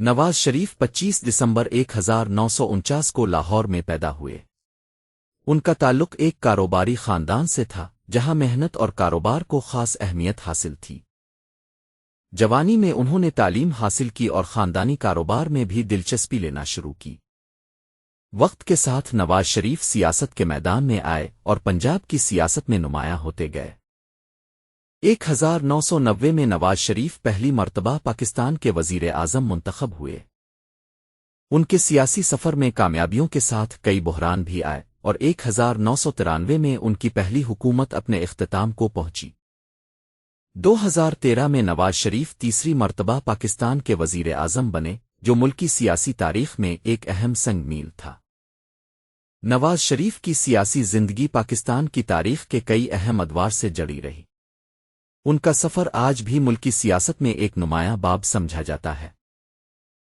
نواز شریف 25 دسمبر 1949 کو لاہور میں پیدا ہوئے۔ ان کا تعلق ایک کاروباری خاندان سے تھا جہاں محنت اور کاروبار کو خاص اہمیت حاصل تھی۔ جوانی میں انہوں نے تعلیم حاصل کی اور خاندانی کاروبار میں بھی دلچسپی لینا شروع کی۔ وقت کے ساتھ نواز شریف سیاست کے میدان میں آئے اور پنجاب کی سیاست میں نمایاں ہوتے گئے۔ 1990 میں نواز شریف پہلی مرتبہ پاکستان کے وزیر اعظم منتخب ہوئے۔ ان کے سیاسی سفر میں کامیابیوں کے ساتھ کئی بحران بھی آئے اور 1993 میں ان کی پہلی حکومت اپنے اختتام کو پہنچی۔ 2013 میں نواز شریف تیسری مرتبہ پاکستان کے وزیر اعظم بنے، جو ملکی سیاسی تاریخ میں ایک اہم سنگ میل تھا۔ نواز شریف کی سیاسی زندگی پاکستان کی تاریخ کے کئی اہم ادوار سے جڑی رہی۔ ان کا سفر آج بھی ملکی سیاست میں ایک نمایاں باب سمجھا جاتا ہے۔